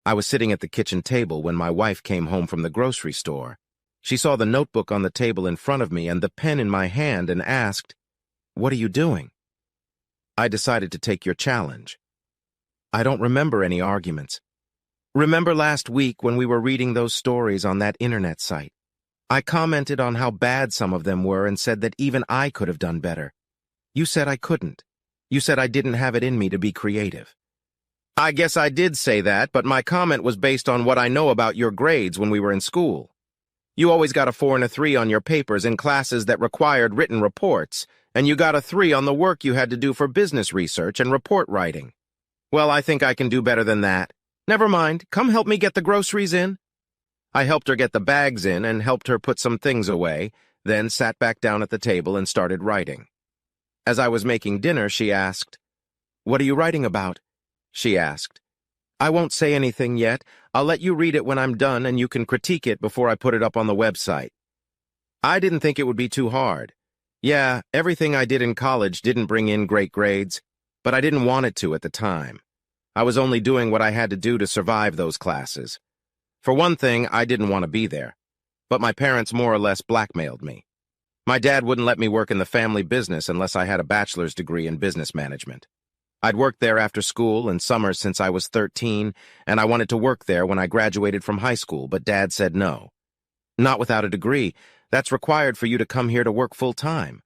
I was sitting at the kitchen table when my wife came home from the grocery store. She saw the notebook on the table in front of me and the pen in my hand and asked, "What are you doing?" I decided to take your challenge. I don't remember any arguments. Remember last week when we were reading those stories on that internet site? I commented on how bad some of them were and said that even I could have done better. You said I couldn't. You said I didn't have it in me to be creative. I guess I did say that, but my comment was based on what I know about your grades when we were in school. You always got a 4 and a 3 on your papers in classes that required written reports, and you got a 3 on the work you had to do for business research and report writing. Well, I think I can do better than that. Never mind, come help me get the groceries in. I helped her get the bags in and helped her put some things away, then sat back down at the table and started writing. As I was making dinner, she asked, "What are you writing about?" She asked. "I won't say anything yet. I'll let you read it when I'm done and you can critique it before I put it up on the website." I didn't think it would be too hard. Yeah, everything I did in college didn't bring in great grades, but I didn't want it to at the time. I was only doing what I had to do to survive those classes. For one thing, I didn't want to be there, but my parents more or less blackmailed me. My dad wouldn't let me work in the family business unless I had a bachelor's degree in business management. I'd worked there after school and summers since I was 13, and I wanted to work there when I graduated from high school, but Dad said no. Not without a degree. That's required for you to come here to work full-time.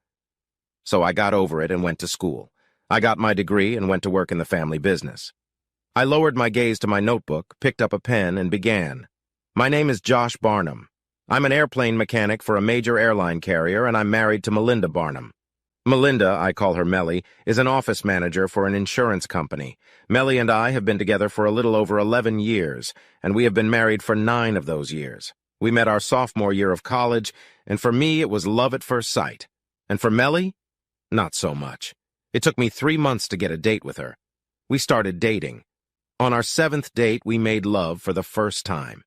So I got over it and went to school. I got my degree and went to work in the family business. I lowered my gaze to my notebook, picked up a pen, and began. My name is Josh Barnum. I'm an airplane mechanic for a major airline carrier, and I'm married to Melinda Barnum. Melinda, I call her Melly, is an office manager for an insurance company. Melly and I have been together for a little over 11 years, and we have been married for 9 of those years. We met our sophomore year of college, and for me it was love at first sight. And for Melly, not so much. It took me 3 months to get a date with her. We started dating. On our 7th date, we made love for the first time.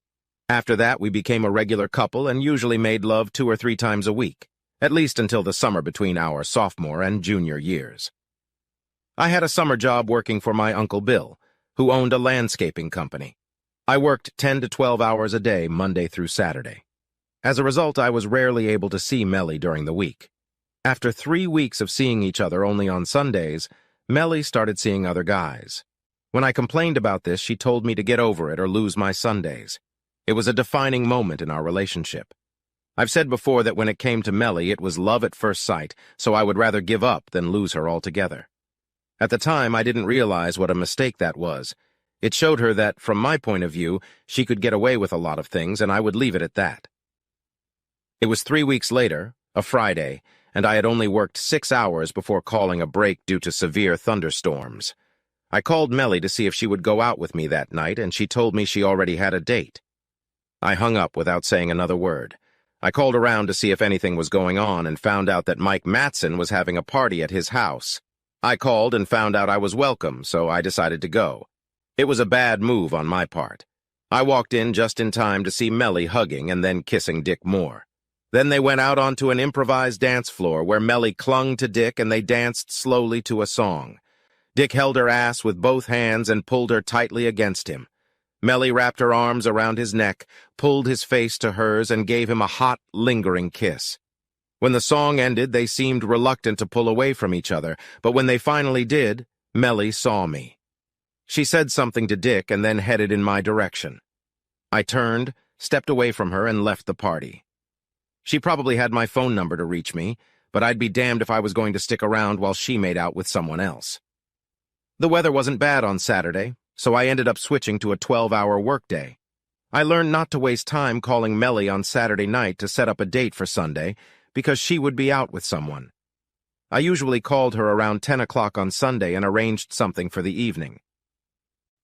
After that, we became a regular couple and usually made love 2 or 3 times a week, at least until the summer between our sophomore and junior years. I had a summer job working for my Uncle Bill, who owned a landscaping company. I worked 10 to 12 hours a day, Monday through Saturday. As a result, I was rarely able to see Melly during the week. After 3 weeks of seeing each other only on Sundays, Melly started seeing other guys. When I complained about this, she told me to get over it or lose my Sundays. It was a defining moment in our relationship. I've said before that when it came to Melly, it was love at first sight, so I would rather give up than lose her altogether. At the time, I didn't realize what a mistake that was. It showed her that, from my point of view, she could get away with a lot of things, and I would leave it at that. It was 3 weeks later, a Friday, and I had only worked 6 hours before calling a break due to severe thunderstorms. I called Melly to see if she would go out with me that night, and she told me she already had a date. I hung up without saying another word. I called around to see if anything was going on and found out that Mike Matson was having a party at his house. I called and found out I was welcome, so I decided to go. It was a bad move on my part. I walked in just in time to see Melly hugging and then kissing Dick Moore. Then they went out onto an improvised dance floor where Melly clung to Dick and they danced slowly to a song. Dick held her ass with both hands and pulled her tightly against him. Melly wrapped her arms around his neck, pulled his face to hers, and gave him a hot, lingering kiss. When the song ended, they seemed reluctant to pull away from each other, but when they finally did, Melly saw me. She said something to Dick and then headed in my direction. I turned, stepped away from her, and left the party. She probably had my phone number to reach me, but I'd be damned if I was going to stick around while she made out with someone else. The weather wasn't bad on Saturday, so I ended up switching to a 12-hour workday. I learned not to waste time calling Melly on Saturday night to set up a date for Sunday, because she would be out with someone. I usually called her around 10 o'clock on Sunday and arranged something for the evening.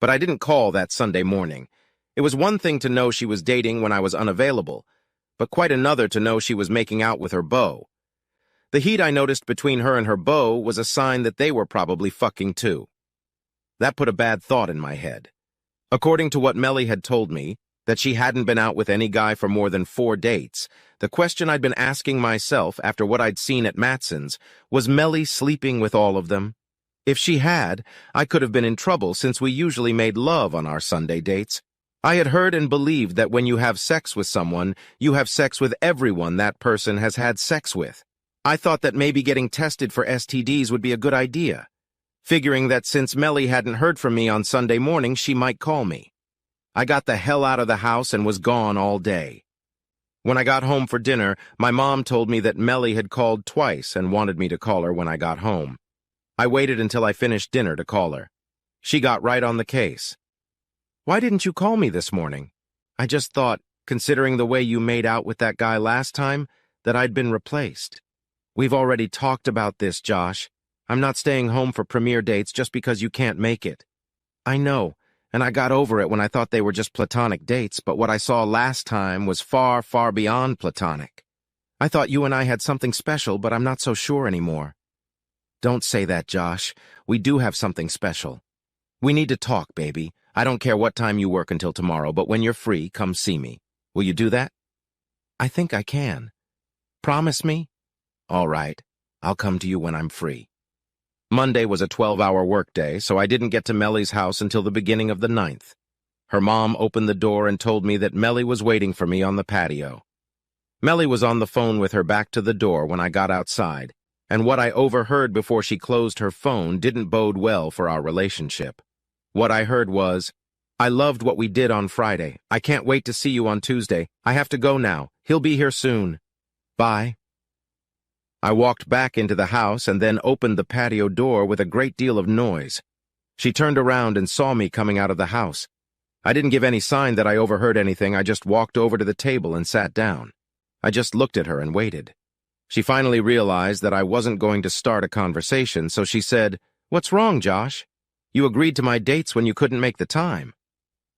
But I didn't call that Sunday morning. It was one thing to know she was dating when I was unavailable, but quite another to know she was making out with her beau. The heat I noticed between her and her beau was a sign that they were probably fucking too. That put a bad thought in my head. According to what Melly had told me, that she hadn't been out with any guy for more than 4 dates, the question I'd been asking myself after what I'd seen at Matson's was Melly sleeping with all of them? If she had, I could have been in trouble since we usually made love on our Sunday dates. I had heard and believed that when you have sex with someone, you have sex with everyone that person has had sex with. I thought that maybe getting tested for STDs would be a good idea, figuring that since Melly hadn't heard from me on Sunday morning, she might call me. I got the hell out of the house and was gone all day. When I got home for dinner, my mom told me that Melly had called twice and wanted me to call her when I got home. I waited until I finished dinner to call her. She got right on the case. "Why didn't you call me this morning?" I just thought, considering the way you made out with that guy last time, that I'd been replaced. "We've already talked about this, Josh. I'm not staying home for premiere dates just because you can't make it." "I know, and I got over it when I thought they were just platonic dates, but what I saw last time was far, far beyond platonic. I thought you and I had something special, but I'm not so sure anymore." "Don't say that, Josh. We do have something special. We need to talk, baby. I don't care what time you work until tomorrow, but when you're free, come see me. Will you do that?" "I think I can." "Promise me?" "All right. I'll come to you when I'm free." Monday was a 12-hour workday, so I didn't get to Melly's house until the beginning of the 9th. Her mom opened the door and told me that Melly was waiting for me on the patio. Melly was on the phone with her back to the door when I got outside, and what I overheard before she closed her phone didn't bode well for our relationship. What I heard was, "I loved what we did on Friday. I can't wait to see you on Tuesday. I have to go now. He'll be here soon. Bye." I walked back into the house and then opened the patio door with a great deal of noise. She turned around and saw me coming out of the house. I didn't give any sign that I overheard anything. I just walked over to the table and sat down. I just looked at her and waited. She finally realized that I wasn't going to start a conversation, so she said, "What's wrong, Josh? You agreed to my dates when you couldn't make the time."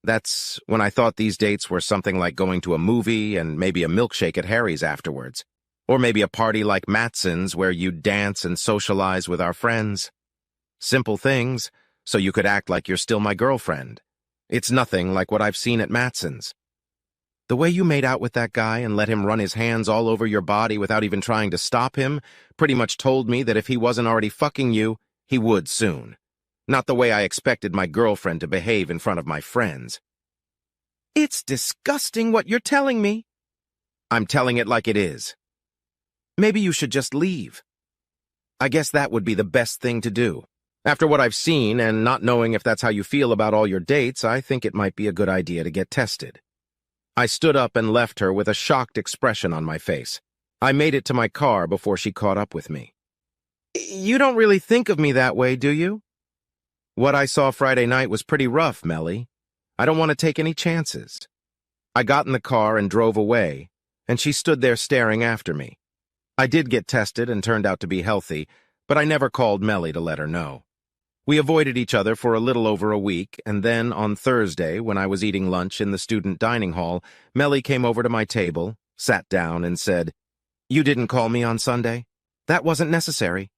That's when I thought these dates were something like going to a movie and maybe a milkshake at Harry's afterwards. Or maybe a party like Matson's where you dance and socialize with our friends. Simple things, so you could act like you're still my girlfriend. It's nothing like what I've seen at Matson's. The way you made out with that guy and let him run his hands all over your body without even trying to stop him pretty much told me that if he wasn't already fucking you, he would soon. Not the way I expected my girlfriend to behave in front of my friends. "It's disgusting what you're telling me." "I'm telling it like it is." "Maybe you should just leave." "I guess that would be the best thing to do. After what I've seen and not knowing if that's how you feel about all your dates, I think it might be a good idea to get tested." I stood up and left her with a shocked expression on my face. I made it to my car before she caught up with me. "You don't really think of me that way, do you?" "What I saw Friday night was pretty rough, Melly. I don't want to take any chances." I got in the car and drove away, and she stood there staring after me. I did get tested and turned out to be healthy, but I never called Melly to let her know. We avoided each other for a little over a week, and then on Thursday, when I was eating lunch in the student dining hall, Melly came over to my table, sat down, and said, "You didn't call me on Sunday? That wasn't necessary."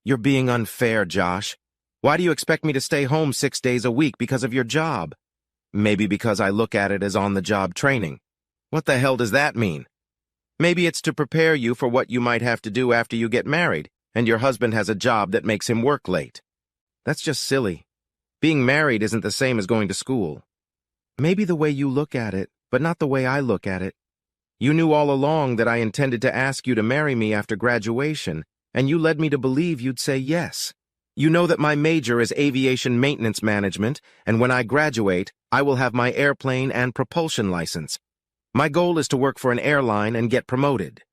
"You're being unfair, Josh. Why do you expect me to stay home 6 days a week because of your job?" "Maybe because I look at it as on-the-job training." "What the hell does that mean?" "Maybe it's to prepare you for what you might have to do after you get married, and your husband has a job that makes him work late." "That's just silly. Being married isn't the same as going to school." "Maybe the way you look at it, but not the way I look at it. You knew all along that I intended to ask you to marry me after graduation, and you led me to believe you'd say yes. You know that my major is aviation maintenance management, and when I graduate, I will have my airplane and propulsion license. My goal is to work for an airline and get promoted.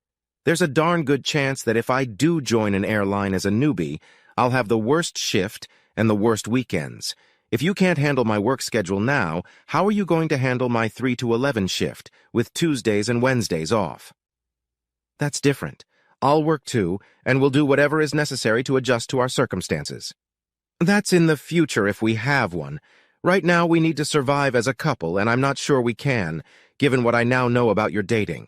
There's a darn good chance that if I do join an airline as a newbie, I'll have the worst shift and the worst weekends. If you can't handle my work schedule now, how are you going to handle my 3 to 11 shift, with Tuesdays and Wednesdays off?" "That's different. I'll work too, and we'll do whatever is necessary to adjust to our circumstances." "That's in the future if we have one. Right now we need to survive as a couple, and I'm not sure we can, given what I now know about your dating."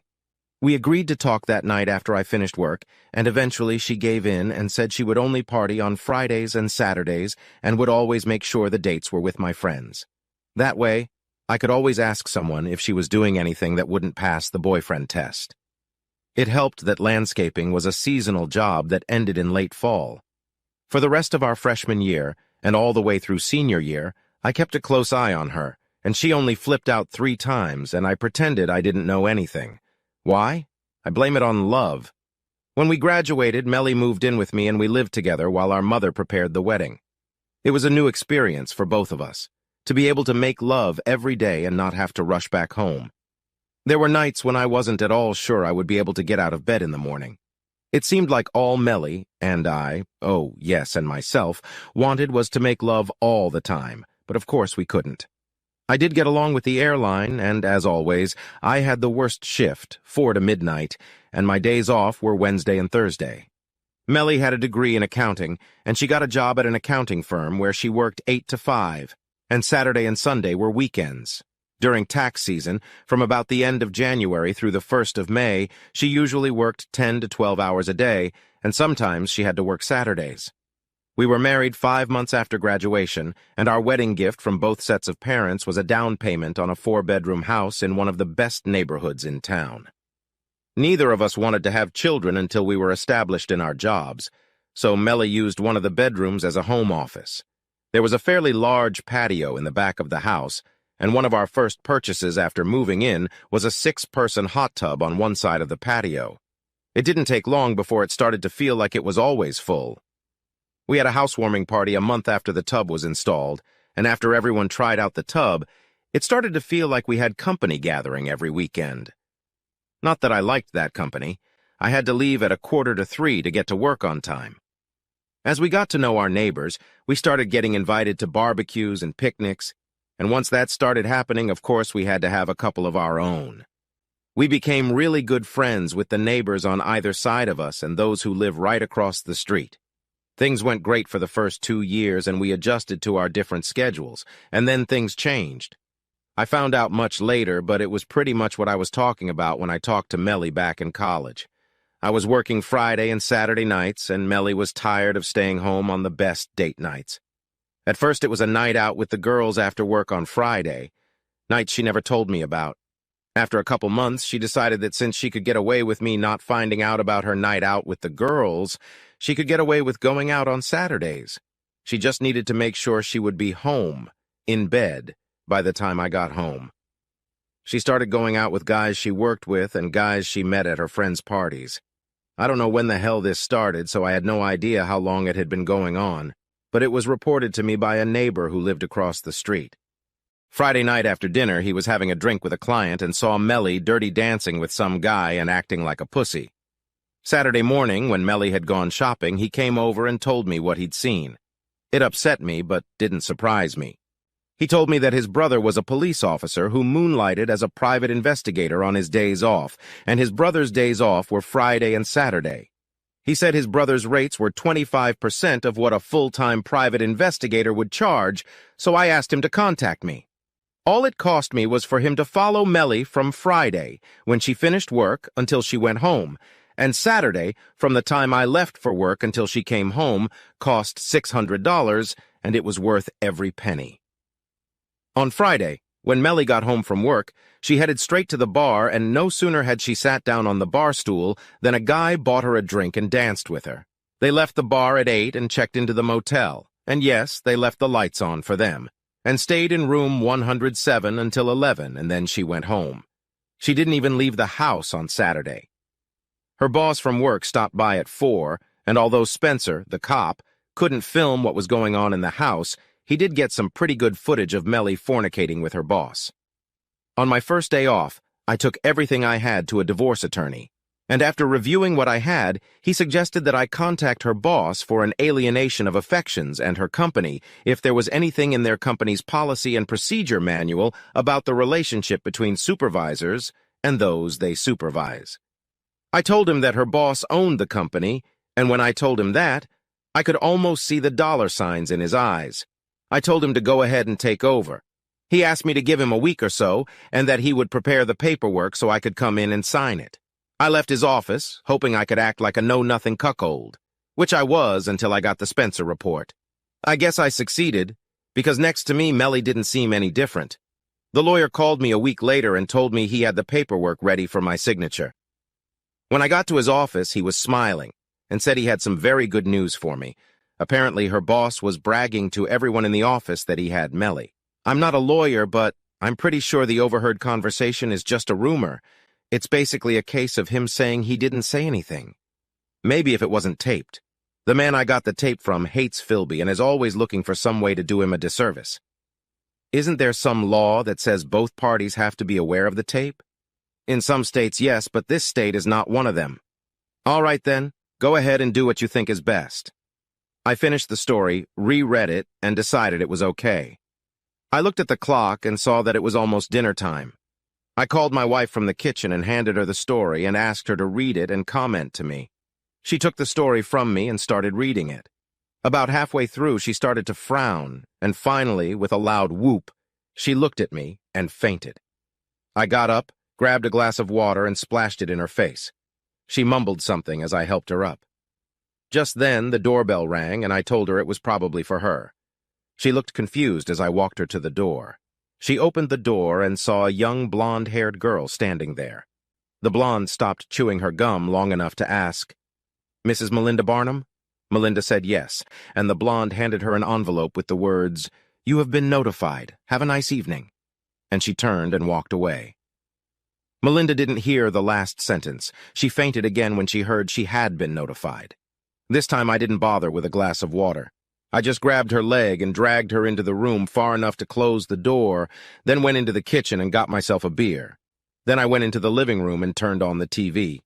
We agreed to talk that night after I finished work, and eventually she gave in and said she would only party on Fridays and Saturdays and would always make sure the dates were with my friends. That way, I could always ask someone if she was doing anything that wouldn't pass the boyfriend test. It helped that landscaping was a seasonal job that ended in late fall. For the rest of our freshman year, and all the way through senior year, I kept a close eye on her, and she only flipped out 3 times, and I pretended I didn't know anything. Why? I blame it on love. When we graduated, Melly moved in with me and we lived together while our mother prepared the wedding. It was a new experience for both of us, to be able to make love every day and not have to rush back home. There were nights when I wasn't at all sure I would be able to get out of bed in the morning. It seemed like all Melly and I, oh yes, and myself, wanted was to make love all the time, but of course we couldn't. I did get along with the airline, and as always, I had the worst shift, 4 to midnight, and my days off were Wednesday and Thursday. Melly had a degree in accounting, and she got a job at an accounting firm where she worked 8 to 5, and Saturday and Sunday were weekends. During tax season, from about the end of January through the 1st of May, she usually worked 10 to 12 hours a day, and sometimes she had to work Saturdays. We were married 5 months after graduation, and our wedding gift from both sets of parents was a down payment on a 4-bedroom house in one of the best neighborhoods in town. Neither of us wanted to have children until we were established in our jobs, so Melly used one of the bedrooms as a home office. There was a fairly large patio in the back of the house, and one of our first purchases after moving in was a 6-person hot tub on one side of the patio. It didn't take long before it started to feel like it was always full. We had a housewarming party a month after the tub was installed, and after everyone tried out the tub, it started to feel like we had company gathering every weekend. Not that I liked that company. I had to leave at 2:45 to get to work on time. As we got to know our neighbors, we started getting invited to barbecues and picnics, and once that started happening, of course, we had to have a couple of our own. We became really good friends with the neighbors on either side of us and those who live right across the street. Things went great for the first 2 years, and we adjusted to our different schedules, and then things changed. I found out much later, but it was pretty much what I was talking about when I talked to Melly back in college. I was working Friday and Saturday nights, and Melly was tired of staying home on the best date nights. At first, it was a night out with the girls after work on Friday, nights she never told me about. After a couple months, she decided that since she could get away with me not finding out about her night out with the girls, she could get away with going out on Saturdays. She just needed to make sure she would be home, in bed, by the time I got home. She started going out with guys she worked with and guys she met at her friends' parties. I don't know when the hell this started, so I had no idea how long it had been going on, but it was reported to me by a neighbor who lived across the street. Friday night after dinner, he was having a drink with a client and saw Melly dirty dancing with some guy and acting like a pussy. Saturday morning, when Melly had gone shopping, he came over and told me what he'd seen. It upset me, but didn't surprise me. He told me that his brother was a police officer who moonlighted as a private investigator on his days off, and his brother's days off were Friday and Saturday. He said his brother's rates were 25% of what a full-time private investigator would charge, so I asked him to contact me. All it cost me was for him to follow Melly from Friday, when she finished work, until she went home, and Saturday, from the time I left for work until she came home, cost $600, and it was worth every penny. On Friday, when Melly got home from work, she headed straight to the bar, and no sooner had she sat down on the bar stool than a guy bought her a drink and danced with her. They left the bar at 8 and checked into the motel, and yes, they left the lights on for them, and stayed in room 107 until 11, and then she went home. She didn't even leave the house on Saturday. Her boss from work stopped by at 4, and although Spencer, the cop, couldn't film what was going on in the house, he did get some pretty good footage of Melly fornicating with her boss. On my first day off, I took everything I had to a divorce attorney, and after reviewing what I had, he suggested that I contact her boss for an alienation of affections and her company if there was anything in their company's policy and procedure manual about the relationship between supervisors and those they supervise. I told him that her boss owned the company, and when I told him that, I could almost see the dollar signs in his eyes. I told him to go ahead and take over. He asked me to give him a week or so, and that he would prepare the paperwork so I could come in and sign it. I left his office, hoping I could act like a know-nothing cuckold, which I was until I got the Spencer report. I guess I succeeded, because next to me, Melly didn't seem any different. The lawyer called me a week later and told me he had the paperwork ready for my signature. When I got to his office, he was smiling and said he had some very good news for me. Apparently, her boss was bragging to everyone in the office that he had Melly. I'm not a lawyer, but I'm pretty sure the overheard conversation is just a rumor. It's basically a case of him saying he didn't say anything. Maybe if it wasn't taped. The man I got the tape from hates Philby and is always looking for some way to do him a disservice. Isn't there some law that says both parties have to be aware of the tape? In some states, yes, but this state is not one of them. All right then, go ahead and do what you think is best. I finished the story, reread it, and decided it was okay. I looked at the clock and saw that it was almost dinner time. I called my wife from the kitchen and handed her the story and asked her to read it and comment to me. She took the story from me and started reading it. About halfway through, she started to frown, and finally, with a loud whoop, she looked at me and fainted. I got up, grabbed a glass of water, and splashed it in her face. She mumbled something as I helped her up. Just then, the doorbell rang, and I told her it was probably for her. She looked confused as I walked her to the door. She opened the door and saw a young blonde-haired girl standing there. The blonde stopped chewing her gum long enough to ask, "Mrs. Melinda Barnum?" Melinda said yes, and the blonde handed her an envelope with the words, "You have been notified. Have a nice evening." And she turned and walked away. Melinda didn't hear the last sentence. She fainted again when she heard she had been notified. This time I didn't bother with a glass of water. I just grabbed her leg and dragged her into the room far enough to close the door, then went into the kitchen and got myself a beer. Then I went into the living room and turned on the TV.